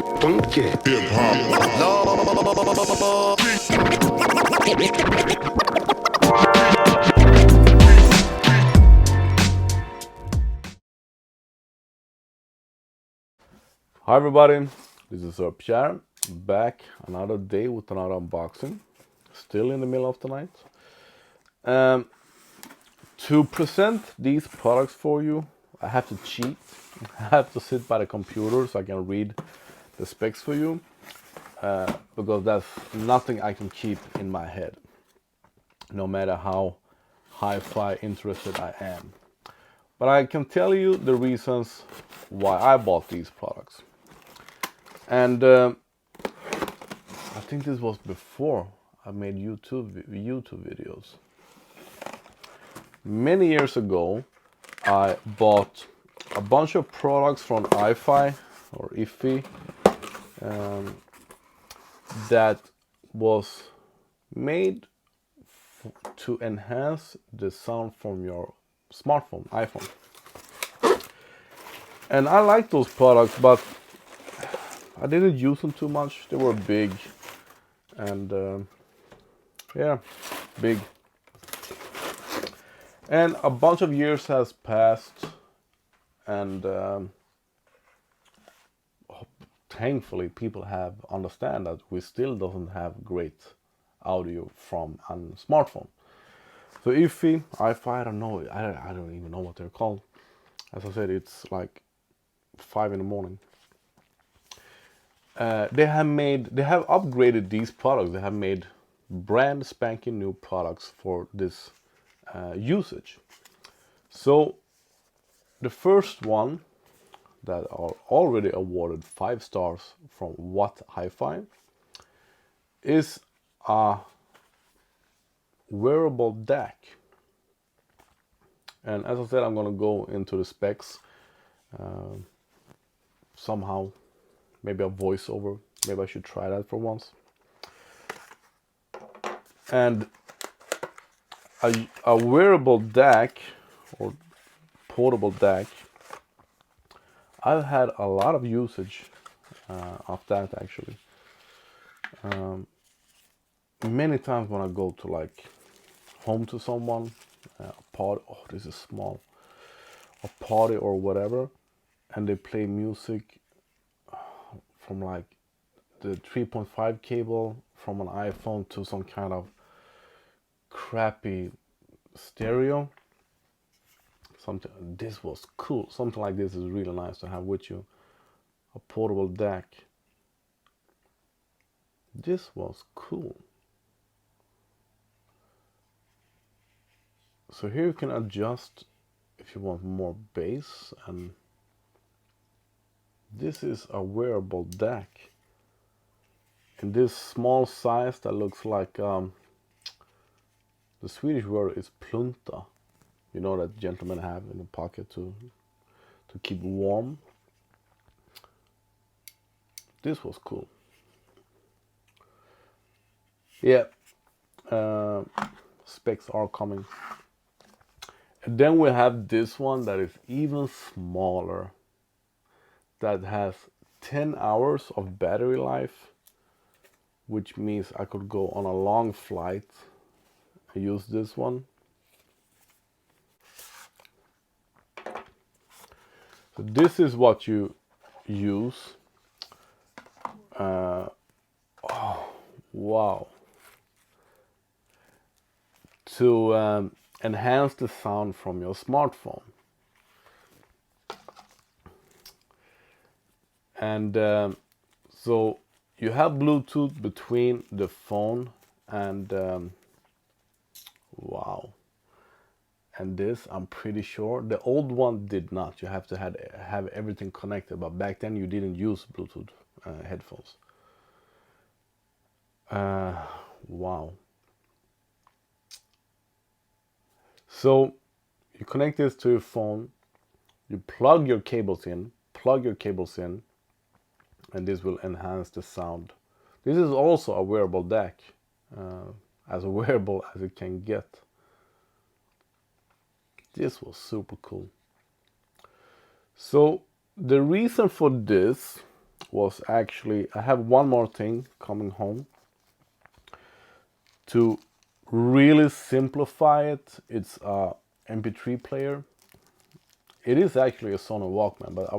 Funky. Hi everybody, this is Pierre, back another day with another unboxing, still in the middle of the night. To present these products for you, I have to cheat. I have to sit by the computer so I can read the specs for you, because that's nothing I can keep in my head, no matter how hi-fi interested I am. But I can tell you the reasons why I bought these products. And I think this was before I made YouTube videos. Many years ago, I bought a bunch of products from iFi or iFi that was made to enhance the sound from your smartphone, iPhone. And I like those products, but I didn't use them too much. They were big and yeah, big. And a bunch of years has passed, and thankfully people have understand that we still doesn't have great audio from a smartphone. So iFi, I don't know, I don't even know what they're called. As I said, it's like 5 in the morning. They have upgraded these products. They have made brand spanking new products for this usage. So the first one that are already awarded 5 stars from What Hi-Fi is a wearable DAC. And as I said, I'm gonna go into the specs somehow. Maybe a voiceover. Maybe I should try that for once. And a wearable DAC or portable DAC, I've had a lot of usage of that actually. Many times when I go to like home to someone, a party, oh this is small, a party or whatever, and they play music from like the 3.5 cable from an iPhone to some kind of crappy stereo. This was cool. Something like this is really nice to have with you. A portable DAC. This was cool. So here you can adjust if you want more bass, and this is a wearable DAC in this small size that looks like the Swedish word is plunta. You know, that gentlemen have in the pocket to keep warm. This was cool. Yeah, specs are coming. And then we have this one that is even smaller, that has 10 hours of battery life, which means I could go on a long flight and use this one. So this is what you use. Oh, wow. To enhance the sound from your smartphone. And so you have Bluetooth between the phone and wow. And this, I'm pretty sure the old one did not. You have to have everything connected, but back then you didn't use Bluetooth headphones. Wow. So you connect this to your phone, you plug your cables in, and this will enhance the sound. This is also a wearable DAC, as wearable as it can get. This was super cool. So the reason for this, was actually, I have one more thing coming home to really simplify it. It's a MP3 player. It is actually a Sony Walkman, but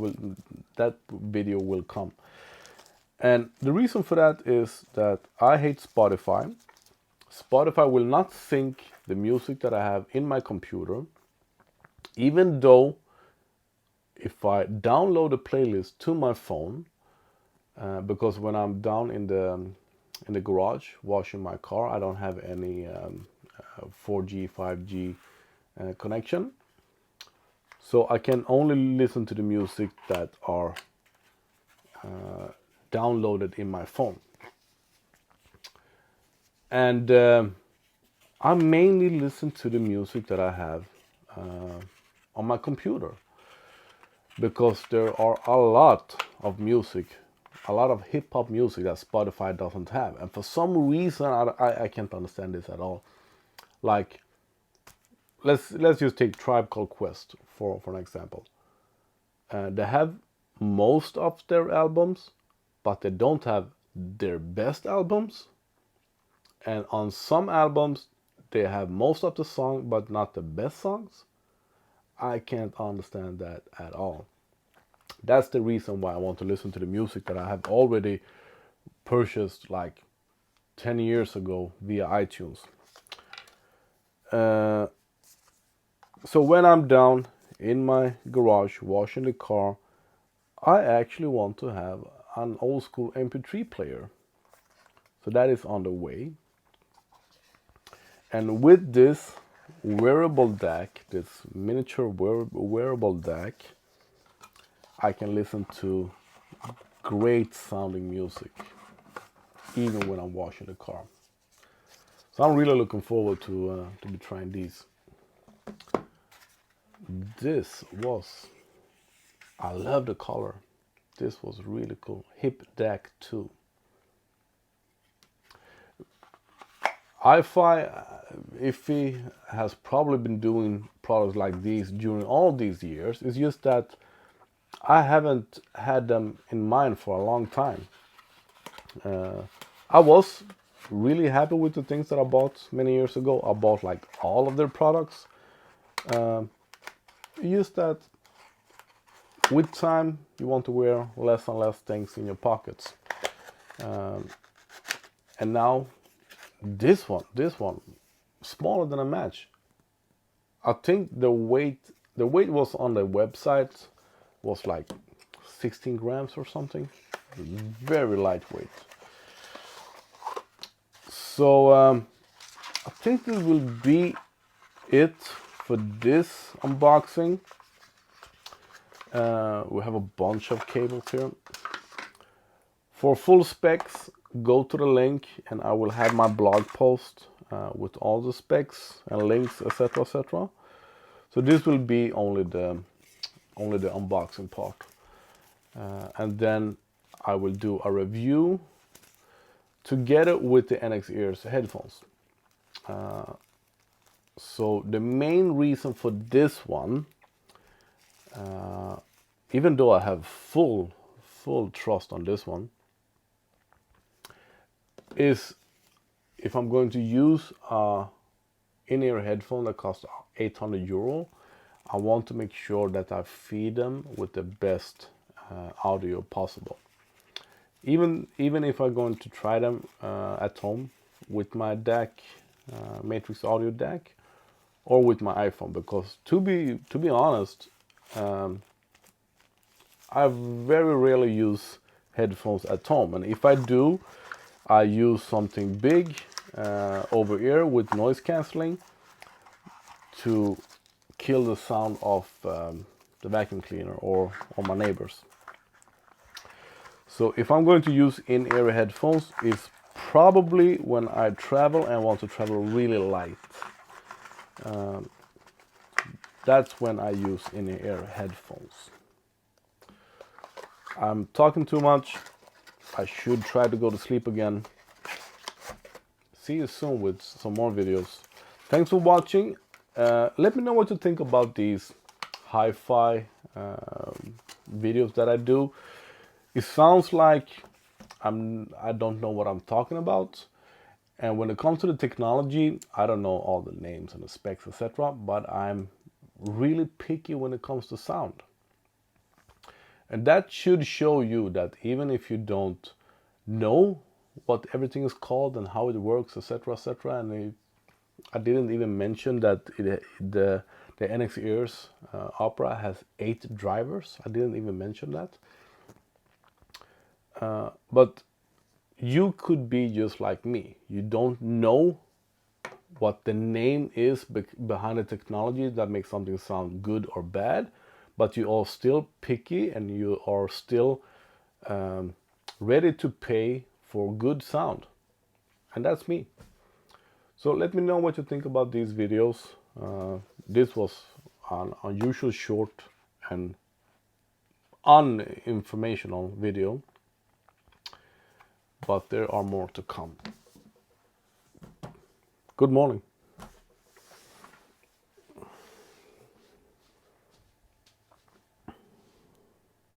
that video will come. And the reason for that is that I hate Spotify. Spotify will not sync the music that I have in my computer, even though if I download a playlist to my phone, because when I'm down in the garage washing my car, I don't have any 4G, 5G connection, so I can only listen to the music that are downloaded in my phone. And I mainly listen to the music that I have on my computer, because there are a lot of music, a lot of hip-hop music that Spotify doesn't have. And for some reason, I can't understand this at all. Like, let's just take Tribe Called Quest for an example. They have most of their albums, but they don't have their best albums. And on some albums, they have most of the songs, but not the best songs. I can't understand that at all. That's the reason why I want to listen to the music that I have already purchased like 10 years ago via iTunes. So when I'm down in my garage washing the car, I actually want to have an old school MP3 player. So that is on the way. And with this wearable DAC, this miniature wearable DAC, I can listen to great sounding music even when I'm washing the car. So I'm really looking forward to be trying these. I love the color. This was really cool. hip-dac2. iFi has probably been doing products like these during all these years. It's just that I haven't had them in mind for a long time. I was really happy with the things that I bought many years ago. I bought like all of their products. Just that with time you want to wear less and less things in your pockets. And now this one, smaller than a match. I think the weight was on the website was like 16 grams or something. Very lightweight. So I think this will be it for this unboxing. We have a bunch of cables here. For full specs, go to the link and I will have my blog post with all the specs and links, etc, etc. So this will be only the unboxing part, and then I will do a review together with the NX Ears headphones. So the main reason for this one, even though I have full trust on this one, is if I'm going to use a in-ear headphone that costs 800 euro, I want to make sure that I feed them with the best audio possible. Even if I'm going to try them at home with my DAC, Matrix Audio DAC, or with my iPhone, because to be honest, I very rarely use headphones at home, and if I do, I use something big over ear with noise cancelling to kill the sound of the vacuum cleaner or my neighbors. So if I'm going to use in-ear headphones, it's probably when I travel and want to travel really light. That's when I use in-ear headphones. I'm talking too much. I should try to go to sleep again. See you soon with some more videos. Thanks for watching. Let me know what you think about these hi-fi videos that I do. it sounds like I don't know what I'm talking about. And when it comes to the technology, I don't know all the names and the specs, etc. But I'm really picky when it comes to sound. And that should show you that even if you don't know what everything is called and how it works, etc., etc., and I didn't even mention that the NX Ears Opera has 8 drivers. I didn't even mention that. But you could be just like me. You don't know what the name is behind the technology that makes something sound good or bad, but you are still picky and you are still ready to pay for good sound. And that's me. So let me know what you think about these videos. This was an unusual short and uninformational video, but there are more to come. Good morning.